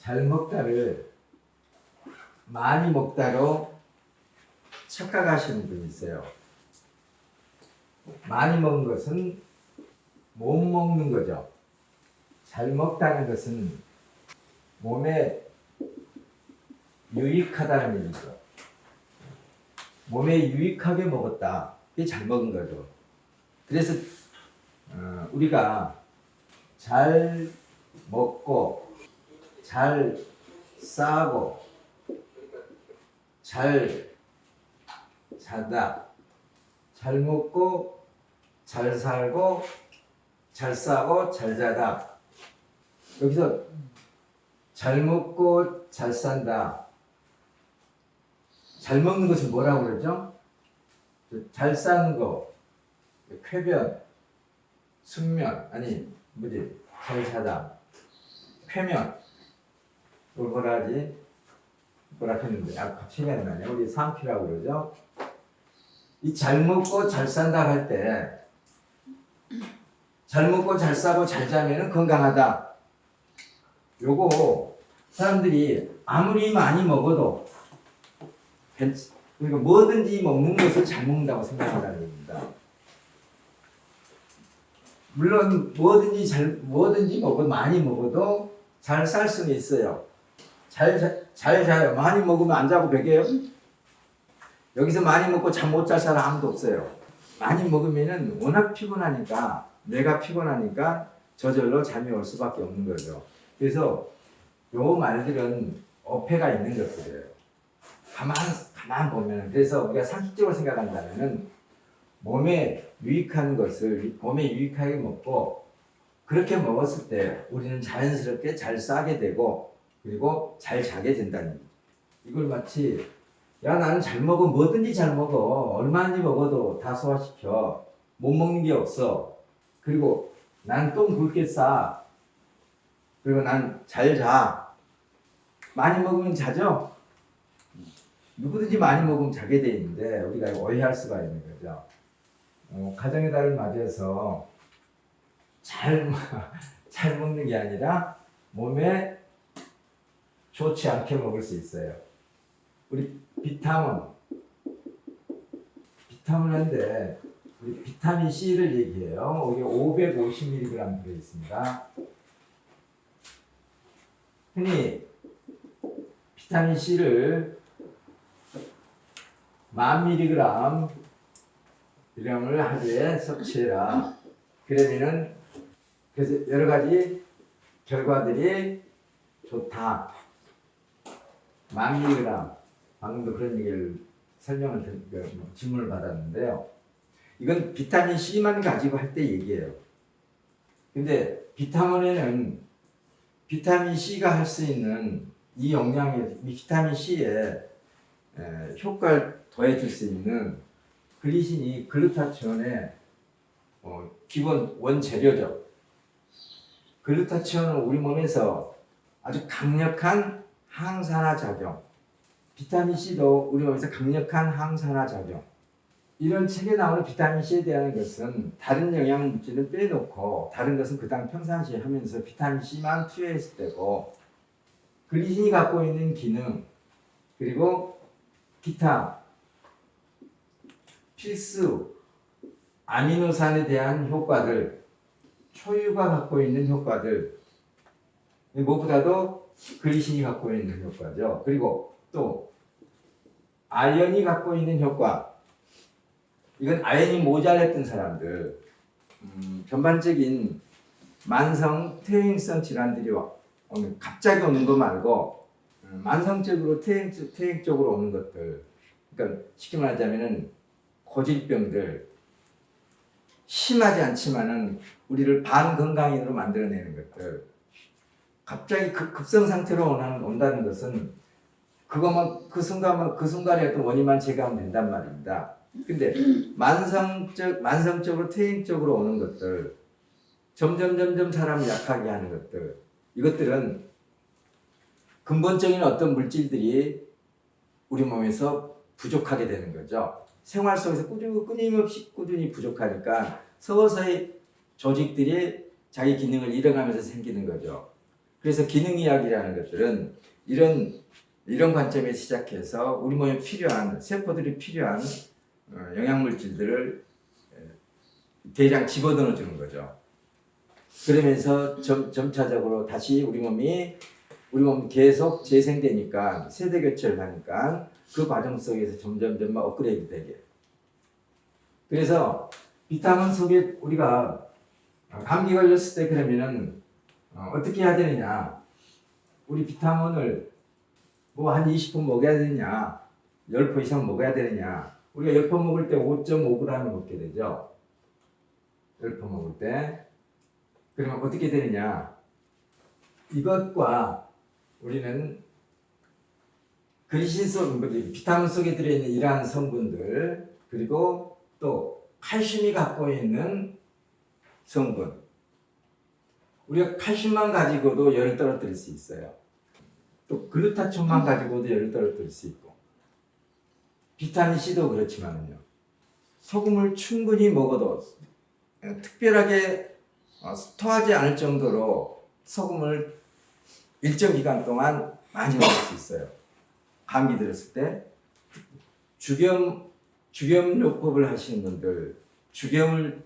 잘 먹다를 많이 먹다로 착각하시는 분이 있어요. 많이 먹는 것은 못 먹는 거죠. 잘 먹다는 것은 몸에 유익하다는 얘기죠. 몸에 유익하게 먹었다. 이게 잘 먹은 거죠. 그래서 우리가 잘 먹고 잘 싸고 잘 자다, 잘 먹고 잘 살고 잘 싸고 잘 자다. 여기서 잘 먹고 잘 산다. 잘 먹는 것을 뭐라고 그러죠? 잘 사는 거, 쾌변, 숙면, 아니 잘 자다, 쾌면. 이걸 뭐라 하지? 뭐라 했는데 갑자기 안 나네. 우리 상피라고 그러죠. 이 잘 먹고 잘 산다 할 때 잘 먹고 잘 싸고 잘 자면은 건강하다. 요거 사람들이 아무리 많이 먹어도 그러니까 뭐든지 먹는 것을 잘 먹는다고 생각한다는 얘기입니다. 물론 뭐든지 많이 먹어도 잘 살 수는 있어요. 잘 자요. 많이 먹으면 안 자고 베개요? 여기서 많이 먹고 잠 못 잘 사람 아무도 없어요. 많이 먹으면은 워낙 피곤하니까, 뇌가 피곤하니까 저절로 잠이 올 수밖에 없는 거죠. 그래서 요 말들은 어폐가 있는 것들이에요. 가만 보면. 그래서 우리가 상식적으로 생각한다면은 몸에 유익한 것을 몸에 유익하게 먹고, 그렇게 먹었을 때 우리는 자연스럽게 잘 싸게 되고 그리고 잘 자게 된다는 거죠. 이걸 마치 나는 잘 먹어, 뭐든지 잘 먹어, 얼마든지 먹어도 다 소화시켜, 못 먹는 게 없어, 그리고 난 똥 굵게 싸, 그리고 난 잘 자. 많이 먹으면 자죠? 누구든지 많이 먹으면 자게 돼 있는데 우리가 오해할 수가 있는 거죠. 가정의 달을 맞이해서 잘 먹는 게 아니라 몸에 좋지 않게 먹을 수 있어요. 우리 비타민인데 우리 비타민 C를 얘기해요. 여기 550mg 들어 있습니다. 흔히 비타민 C를 1000mg 을 하루에 섭취해라. 그러면은 그래서 여러 가지 결과들이 좋다. 1000mg. 방금도 그런 얘기를 질문을 받았는데요. 이건 비타민 C만 가지고 할 때 얘기예요. 근데 비타민에는 비타민 C가 할 수 있는 이 영양에, 이 비타민 C에 효과를 더해줄 수 있는 글리신이 글루타치온의 기본 원재료죠. 글루타치온은 우리 몸에서 아주 강력한 항산화 작용, 비타민 C도 우리 몸에서 강력한 항산화 작용. 이런 책에 나오는 비타민 C에 대한 것은 다른 영양 물질을 빼놓고 다른 것은 그다음 평상시에 하면서 비타민 C만 투여했을 때고, 글리신이 갖고 있는 기능, 그리고 기타 필수 아미노산에 대한 효과들, 초유가 갖고 있는 효과들, 무엇보다도 글리신이 갖고 있는 효과죠. 그리고 또 아연이 갖고 있는 효과, 이건 아연이 모자랐던 사람들, 전반적인 만성 퇴행성 질환들이 갑자기 오는 거 말고 만성적으로 퇴행적으로 오는 것들, 그러니까 쉽게 말하자면은 고질병들, 심하지 않지만은 우리를 반건강인으로 만들어내는 것들, 갑자기 급성 상태로 온다는 것은 그것만 그 순간에 어떤 원인만 제거하면 된단 말입니다. 근데 만성적으로 퇴행적으로 오는 것들, 점점 사람을 약하게 하는 것들, 이것들은 근본적인 어떤 물질들이 우리 몸에서 부족하게 되는 거죠. 생활 속에서 끊임없이 꾸준히 부족하니까 서서히 조직들이 자기 기능을 잃어가면서 생기는 거죠. 그래서 기능의학이라는 것들은 이런 관점에서 시작해서 우리 몸에 필요한 세포들이 필요한 영양물질들을 대량 집어넣어 주는 거죠. 그러면서 점차적으로 다시 우리 몸 계속 재생되니까 세대 교체를 하니까 그 과정 속에서 점점 업그레이드 되게. 그래서 비타민 속에 우리가 감기 걸렸을 때 그러면은 어떻게 해야 되느냐? 우리 비타민을 뭐 한 20분 먹어야 되느냐? 10포 이상 먹어야 되느냐? 우리가 10포 먹을 때 5.5g 먹게 되죠. 10포 먹을 때. 그러면 어떻게 되느냐? 이것과 우리는 그리신 속, 비타민 속에 들어있는 이러한 성분들, 그리고 또 칼슘이 갖고 있는 성분. 우리가 칼슘만 가지고도 열을 떨어뜨릴 수 있어요. 또 글루타치온만 가지고도 열을 떨어뜨릴 수 있고. 비타민 C도 그렇지만요. 소금을 충분히 먹어도 특별하게 토하지 않을 정도로 소금을 일정 기간 동안 많이 먹을 수 있어요. 감기 들었을 때 주겸요법을 하시는 분들, 주겸을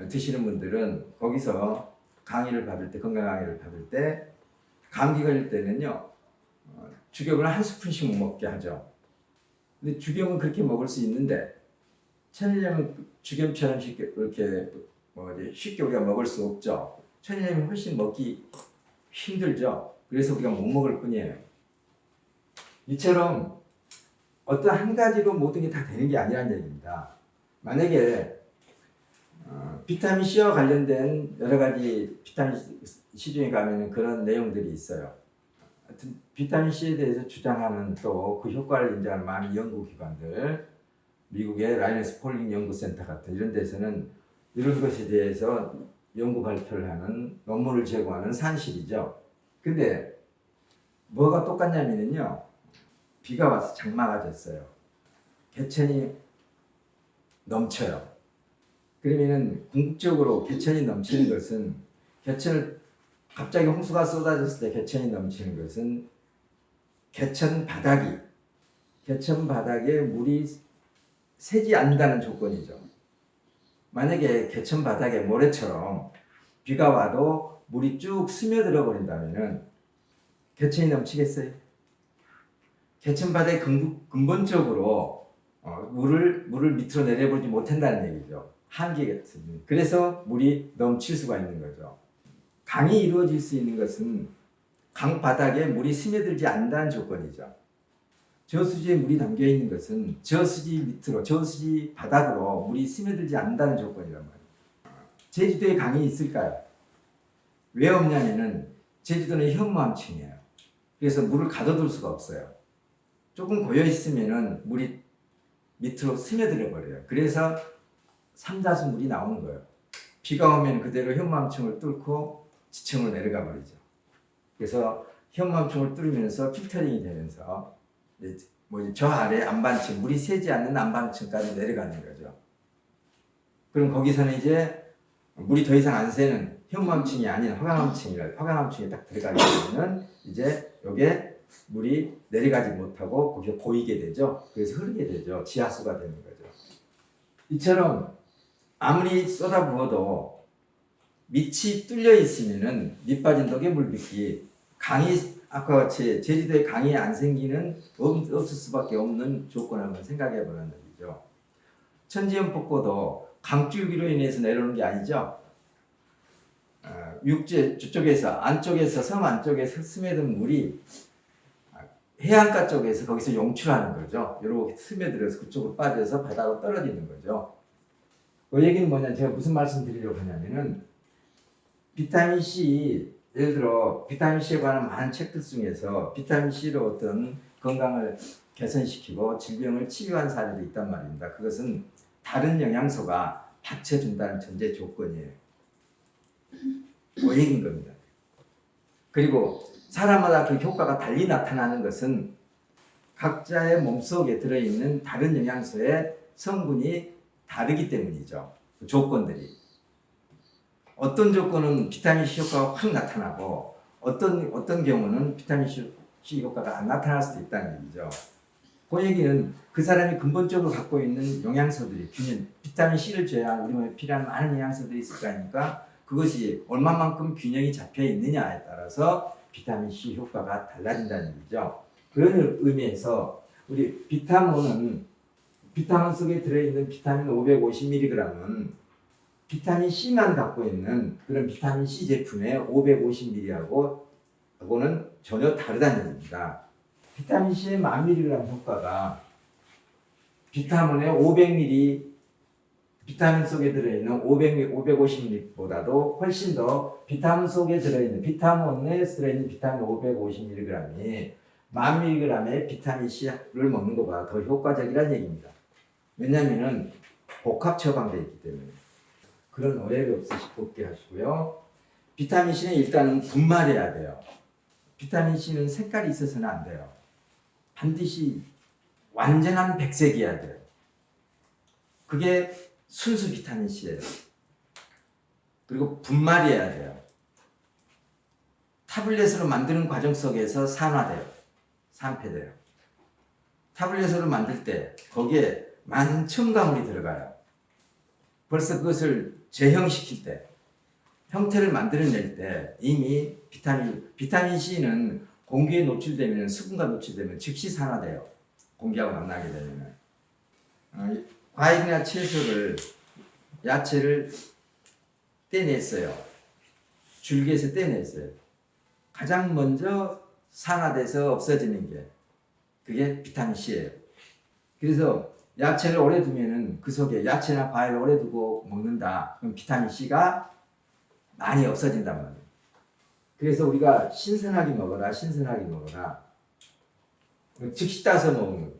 드시는 분들은 거기서 강의를 받을 때, 건강 강의를 받을 때 감기 걸릴 때는요, 주겸을 한 스푼씩 먹게 하죠. 근데 주겸은 그렇게 먹을 수 있는데 천일염은 주겸처럼 쉽게 이렇게 쉽게 우리가 먹을 수 없죠. 천일염이 훨씬 먹기 힘들죠. 그래서 우리가 못 먹을 뿐이에요. 이처럼 어떤 한 가지로 모든 게 다 되는 게 아니라는 얘기입니다. 만약에 비타민 C와 관련된 여러 가지 비타민 C 중에 가면 그런 내용들이 있어요. 하여튼 비타민 C에 대해서 주장하는 또 그 효과를 인정하는 많은 연구기관들, 미국의 라이너스 폴링 연구센터 같은 이런 데서는 이런 것에 대해서 연구 발표를 하는 논문을 제공하는 산실이죠. 근데 뭐가 똑같냐면요, 비가 와서 장마가 됐어요. 개천이 넘쳐요. 그러면은 궁극적으로 개천이 넘치는 것은 갑자기 홍수가 쏟아졌을 때 개천이 넘치는 것은 개천 바닥에 물이 새지 않는다는 조건이죠. 만약에 개천 바닥에 모래처럼 비가 와도 물이 쭉 스며들어 버린다면은 개천이 넘치겠어요? 개천 바닥에 근본적으로 물을 밑으로 내려보지 못한다는 얘기죠. 한계가 있습니다. 그래서 물이 넘칠 수가 있는 거죠. 강이 이루어질 수 있는 것은 강 바닥에 물이 스며들지 않는다는 조건이죠. 저수지에 물이 담겨 있는 것은 저수지 바닥으로 물이 스며들지 않는다는 조건이란 말이에요. 제주도에 강이 있을까요? 왜 없냐면은 제주도는 현무암층이에요. 그래서 물을 가둬둘 수가 없어요. 조금 고여 있으면은 물이 밑으로 스며들어 버려요. 그래서 삼다수 물이 나오는 거예요. 비가 오면 그대로 현무암층을 뚫고 지층으로 내려가 버리죠. 그래서 현무암층을 뚫으면서 필터링이 되면서 저 아래 안반층, 물이 새지 않는 안반층까지 내려가는 거죠. 그럼 거기서는 이제 물이 더 이상 안 새는 현무암층이 아닌 화강암층에 딱 들어가게 되면 이제 요게 물이 내려가지 못하고 거기서 고이게 되죠. 그래서 흐르게 되죠. 지하수가 되는 거죠. 이처럼 아무리 쏟아부어도 밑이 뚫려 있으면은 밑 빠진 독에 물 빚기, 강이 아까 같이 제주도에 강이 안 생기는 없을 수밖에 없는 조건을 한번 생각해 보는 얘기죠. 천지연 폭포도 강줄기로 인해서 내려오는 게 아니죠. 육지 안쪽에서 섬 안쪽에서 스며든 물이 해안가 쪽에서 거기서 용출하는 거죠. 이렇게 스며들어서 그쪽으로 빠져서 바다로 떨어지는 거죠. 그 얘기는 뭐냐, 제가 무슨 말씀 드리려고 하냐면은 비타민 C, 예를 들어 비타민 C에 관한 많은 책들 중에서 비타민 C로 어떤 건강을 개선시키고 질병을 치료한 사례도 있단 말입니다. 그것은 다른 영양소가 받쳐준다는 전제 조건이에요. 그 얘기인 겁니다. 그리고 사람마다 그 효과가 달리 나타나는 것은 각자의 몸속에 들어있는 다른 영양소의 성분이 다르기 때문이죠. 그 조건들이. 어떤 조건은 비타민 C 효과가 확 나타나고 어떤 경우는 비타민 C 효과가 안 나타날 수도 있다는 얘기죠. 그 얘기는 그 사람이 근본적으로 갖고 있는 영양소들이 균형, 비타민 C를 줘야 우리 몸에 필요한 많은 영양소들이 있을 거 아닙니까? 그것이 얼마만큼 균형이 잡혀 있느냐에 따라서 비타민 C 효과가 달라진다는 얘기죠. 그런 의미에서 우리 비타민 속에 들어있는 비타민 550mg은 비타민 C만 갖고 있는 그런 비타민 C 제품의 550mg하고는 전혀 다르다는 얘기입니다. 비타민 C의 1000mg 효과가 비타민의 500mg, 비타민 속에 들어있는 550mg보다도 훨씬 더 비타민 속에 들어있는, 비타민에 들어있는 비타민 550mg이 1000mg의 비타민 C를 먹는 것보다 더 효과적이라는 얘기입니다. 왜냐하면 복합 처방되어 있기 때문에. 그런 오해가 없게 하시고요. 비타민 C는 일단은 분말해야 돼요. 비타민 C는 색깔이 있어서는 안 돼요. 반드시 완전한 백색이어야 돼요. 그게 순수 비타민 C예요. 그리고 분말이어야 돼요. 타블렛으로 만드는 과정 속에서 산화돼요. 산패돼요. 타블렛으로 만들 때 거기에 많은 첨가물이 들어가요. 벌써 그것을 재형시킬 때, 형태를 만들어낼 때 이미 비타민 C는 공기에 노출되면, 수분과 노출되면 즉시 산화돼요. 공기하고 만나게 되면. 과일이나 채소를, 야채를 떼냈어요. 줄기에서 떼냈어요. 가장 먼저 산화돼서 없어지는 게 그게 비타민 C예요. 그래서 야채를 오래 두면은 그 속에, 야채나 과일을 오래 두고 먹는다. 그럼 비타민 C가 많이 없어진단 말이에요. 그래서 우리가 신선하게 먹어라, 신선하게 먹어라. 즉시 따서 먹는 거예요.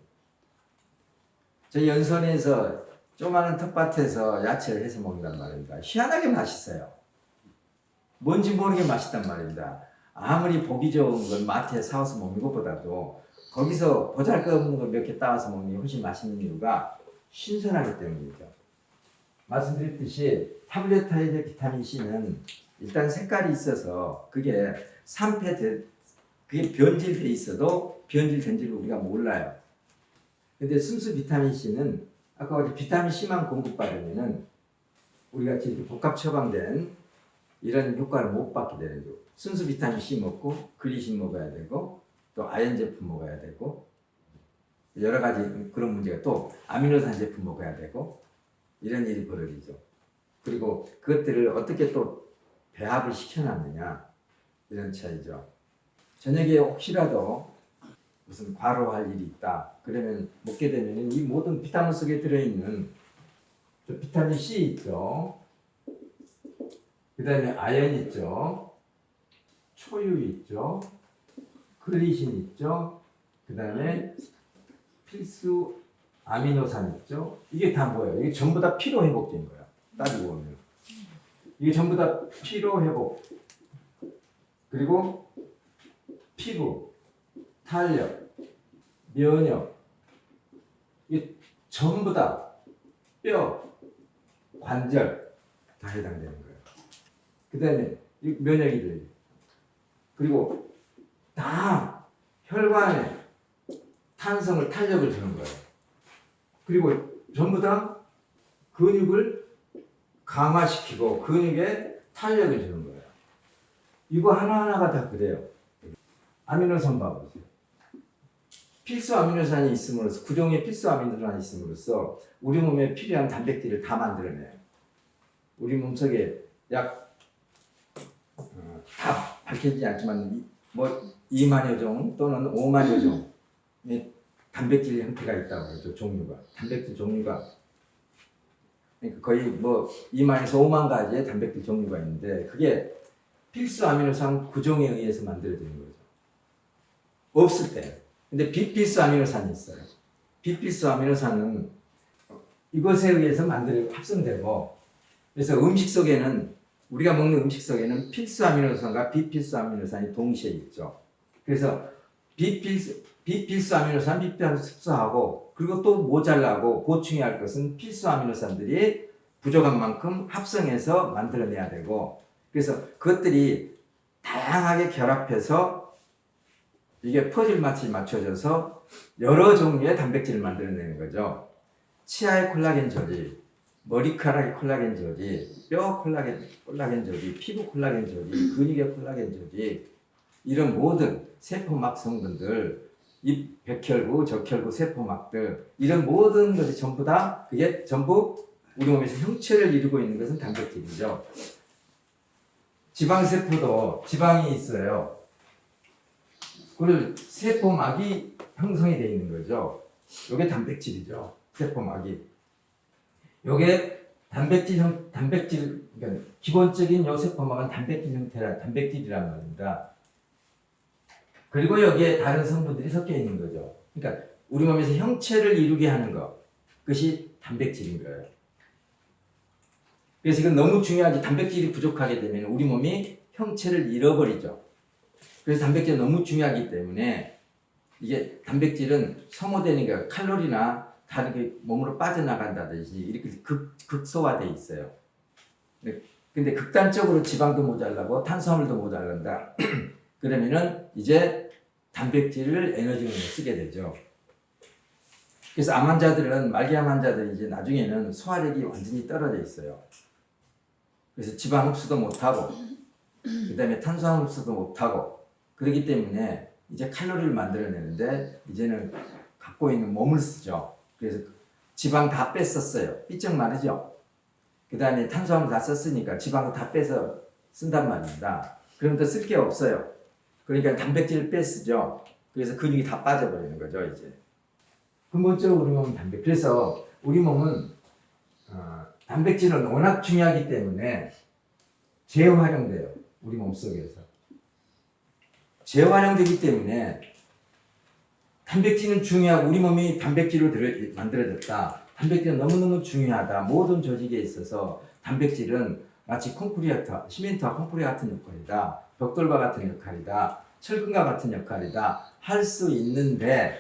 저희 연선에서 조그마한 텃밭에서 야채를 해서 먹는단 말입니다. 희한하게 맛있어요. 뭔지 모르게 맛있단 말입니다. 아무리 보기 좋은 걸 마트에 사와서 먹는 것보다도 거기서 보잘것없는 걸 몇 개 따와서 먹는 게 훨씬 맛있는 이유가 신선하기 때문이죠. 말씀드렸듯이 타블레타이드 비타민 C는 일단 색깔이 있어서 그게 그게 변질돼 있어도 변질된 줄 우리가 몰라요. 근데 순수 비타민 C는 아까 어제 비타민 C만 공급받으면은 우리가 이렇게 복합 처방된 이런 효과를 못 받게 되는 거예요. 순수 비타민 C 먹고 글리신 먹어야 되고 또 아연 제품 먹어야 되고 여러 가지 그런 문제가, 또 아미노산 제품 먹어야 되고 이런 일이 벌어지죠. 그리고 그것들을 어떻게 또 배합을 시켜놨느냐, 이런 차이죠. 저녁에 혹시라도 무슨 과로할 일이 있다 그러면 먹게 되면 이 모든 비타민 속에 들어있는 비타민 C 있죠, 그 다음에 아연 있죠, 초유 있죠, 클리신 있죠, 그 다음에 필수 아미노산 있죠. 이게 다 뭐예요? 이게 전부 다 피로 회복제인 거야. 따지고 보면 이게 전부 다 피로 회복, 그리고 피부, 탄력, 면역, 이게 전부 다 뼈, 관절 다 해당되는 거예요. 그 다음에 면역이들, 그리고 다 혈관에 탄성을, 탄력을 주는 거예요. 그리고 전부 다 근육을 강화시키고 근육에 탄력을 주는 거예요. 이거 하나하나가 다 그래요. 아미노산 봐보세요. 필수 아미노산이 있음으로써, 구종의 필수 아미노산이 있음으로써 우리 몸에 필요한 단백질을 다 만들어내요. 우리 몸속에 약 다 밝혀지지 않지만 뭐 2만여 종 또는 5만여 종의 단백질 형태가 있다고 그러죠. 종류가, 단백질 종류가, 그러니까 거의 뭐 2만에서 5만 가지의 단백질 종류가 있는데 그게 필수 아미노산 구종에 의해서 만들어지는 거죠. 없을 때. 근데 비필수 아미노산이 있어요. 비필수 아미노산은 이것에 의해서 합성되고, 그래서 음식 속에는, 우리가 먹는 음식 속에는 필수 아미노산과 비필수 아미노산이 동시에 있죠. 그래서 비필수 아미노산, 비필수 흡수하고, 그리고 또 모자라고 보충해야 할 것은 필수 아미노산들이 부족한 만큼 합성해서 만들어내야 되고, 그래서 그것들이 다양하게 결합해서 이게 퍼즐 마치 맞춰져서 여러 종류의 단백질을 만들어내는 거죠. 치아의 콜라겐 조리, 머리카락의 콜라겐 조리, 뼈 콜라겐 조리, 피부 콜라겐 조리, 근육의 콜라겐 조리, 이런 모든 세포막 성분들, 이 백혈구, 적혈구, 세포막들, 이런 모든 것이 전부 다 그게 전부 우리 몸에서 형체를 이루고 있는 것은 단백질이죠. 지방세포도 지방이 있어요. 그걸 세포막이 형성이 되어 있는 거죠. 이게 단백질이죠. 세포막이. 요게 단백질, 그러니까 기본적인 요 세포막은 단백질이란 말입니다. 그리고 여기에 다른 성분들이 섞여 있는 거죠. 그러니까 우리 몸에서 형체를 이루게 하는 것, 그것이 단백질인 거예요. 그래서 이건 너무 중요하지. 단백질이 부족하게 되면 우리 몸이 형체를 잃어버리죠. 그래서 단백질이 너무 중요하기 때문에 이게 단백질은 소모되는 게 칼로리나 다르게 몸으로 빠져나간다든지 이렇게 극소화되어 있어요. 근데 극단적으로 지방도 모자라고 탄수화물도 모자란다. 그러면은 이제 단백질을 에너지원으로 쓰게 되죠. 그래서 암 환자들은 말기암 환자들이 이제 나중에는 소화력이 완전히 떨어져 있어요. 그래서 지방 흡수도 못하고 그다음에 탄수화물 흡수도 못하고 그렇기 때문에 이제 칼로리를 만들어내는데 이제는 갖고 있는 몸을 쓰죠. 그래서 지방 다 뺐었어요. 삐쩍 마르죠. 그다음에 탄수화물 다 썼으니까 지방을 다 빼서 쓴단 말입니다. 그럼 더 쓸 게 없어요. 그러니까 단백질을 빼쓰죠. 그래서 근육이 다 빠져버리는 거죠, 이제. 근본적으로 우리 몸은 그래서 우리 몸은 단백질은 워낙 중요하기 때문에 재활용돼요. 우리 몸속에서. 재활용되기 때문에 단백질은 중요하고 우리 몸이 단백질로 만들어졌다. 단백질은 너무너무 중요하다. 모든 조직에 있어서 단백질은 마치 시멘트와 콘크리트 같은 역할이다. 벽돌과 같은 역할이다. 철근과 같은 역할이다. 할 수 있는데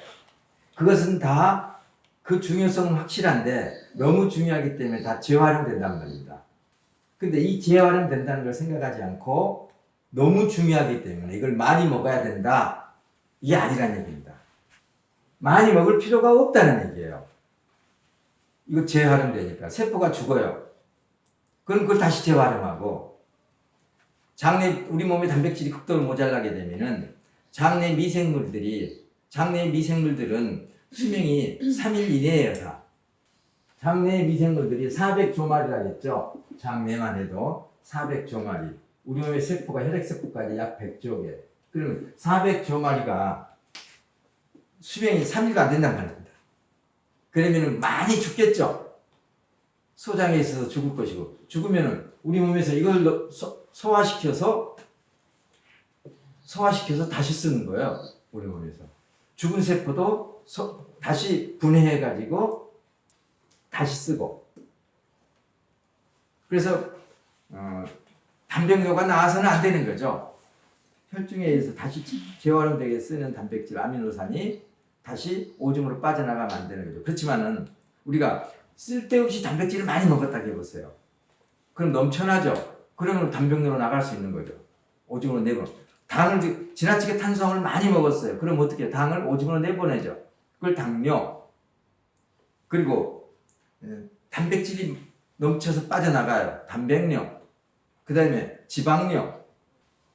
그것은 다 그 중요성은 확실한데 너무 중요하기 때문에 다 재활용된단 말입니다. 근데 이 재활용된다는 걸 생각하지 않고 너무 중요하기 때문에 이걸 많이 먹어야 된다. 이게 아니란 얘기입니다. 많이 먹을 필요가 없다는 얘기예요. 이거 재활용되니까 세포가 죽어요. 그럼 그걸 다시 재활용하고 우리 몸에 단백질이 극도로 모자라게 되면은 장내 미생물들은 수명이 3일 이내예요. 다. 장내 미생물들이 400조마리라 했죠. 장내만 해도 400조마리. 우리 몸의 세포가 혈액세포까지 약 100조 개. 그러면 400조마리가 수명이 3일도 안 된단 말입니다. 그러면 많이 죽겠죠. 소장에 있어서 죽을 것이고 죽으면은 우리 몸에서 이걸 소화시켜서 다시 쓰는 거예요. 우리 몸에서. 죽은 세포도 다시 분해해가지고 다시 쓰고. 그래서 단백뇨가 나와서는 안 되는 거죠. 혈중에 의해서 다시 재활용되게 쓰는 단백질 아미노산이 다시 오줌으로 빠져나가면 안 되는 거죠. 그렇지만은 우리가 쓸데없이 단백질을 많이 먹었다 해보세요. 그럼 넘쳐나죠. 그러면 단백뇨로 나갈 수 있는 거죠. 오줌으로 내보내. 당을 지나치게 탄수화물을 많이 먹었어요. 그럼 어떻게 해요? 당을 오줌으로 내보내죠. 그걸 당뇨. 그리고 단백질이 넘쳐서 빠져나가요. 단백뇨. 그 다음에 지방뇨.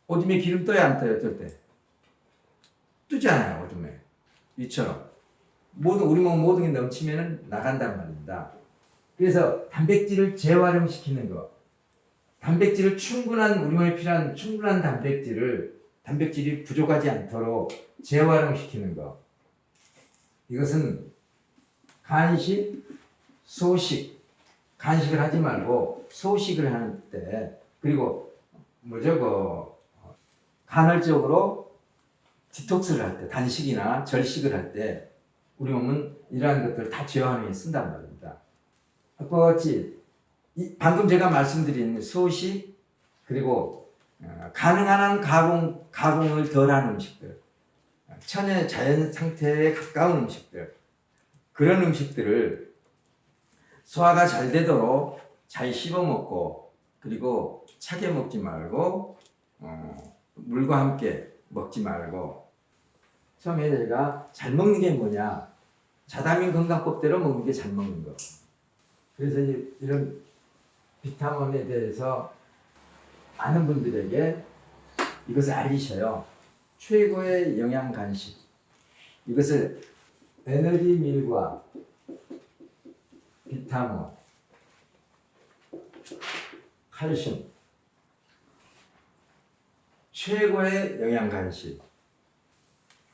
오줌에 기름 떠야 안 떠요? 어떨 때? 뜨잖아요. 오줌에. 이처럼. 우리 몸 모든 게 넘치면 나간단 말입니다. 그래서 단백질을 재활용시키는 것. 단백질을 우리 몸에 필요한 충분한 단백질이 부족하지 않도록 재활용시키는 것. 이것은 간식, 소식, 간식을 하지 말고 소식을 하는 때, 그리고 간헐적으로 디톡스를 할 때, 단식이나 절식을 할 때 우리 몸은 이러한 것들을 다 재활용해 쓴단 말입니다. 아까 같이 방금 제가 말씀드린 소식, 그리고 가능한 한 가공을 덜한 음식들, 천연 자연 상태에 가까운 음식들, 그런 음식들을 소화가 잘 되도록 잘 씹어 먹고, 그리고 차게 먹지 말고 물과 함께 먹지 말고 처음에 제가 잘 먹는 게 뭐냐 자다민 건강법대로 먹는 게 잘 먹는 거. 그래서 이런 비타민에 대해서 많은 분들에게 이것을 알리셔요. 최고의 영양 간식. 이것을 에너지 밀과 비타민, 칼슘, 최고의 영양 간식.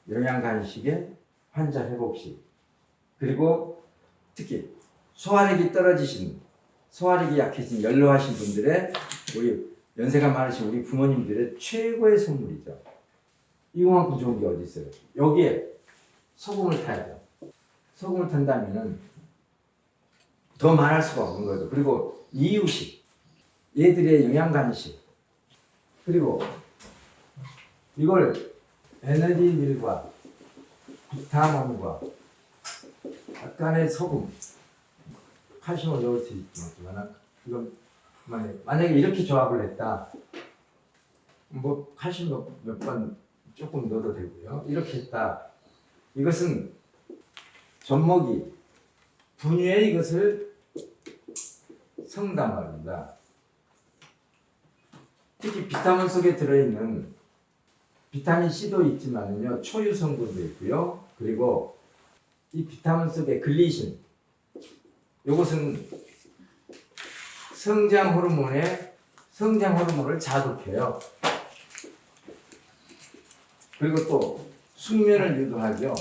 영양 간식의 환자 회복식. 그리고 특히 소화력이 떨어지신, 소화력이 약해진 연로하신 분들의 우리 연세가 많으신 우리 부모님들의 최고의 선물이죠. 이거만큼 좋은 게 어디 있어요? 여기에 소금을 타야죠. 소금을 탄다면은 더 말할 수가 없는 거죠. 그리고 이유식, 얘들의 영양 간식, 그리고 이걸 에너지 밀과 비타민과 약간의 소금, 칼슘을 넣을 수 있지만 이건 만약에 이렇게 조합을 했다. 뭐 칼슘 몇 번 조금 넣어도 되고요. 이렇게 했다. 이것은 젖먹이 분유에 이것을 섞는단 말입니다. 특히 비타민 속에 들어있는 비타민 C도 있지만요, 초유 성분도 있고요. 그리고 이 비타민 속에 글리신, 이것은 성장 호르몬을 자극해요. 그리고 또 숙면을 유도하죠.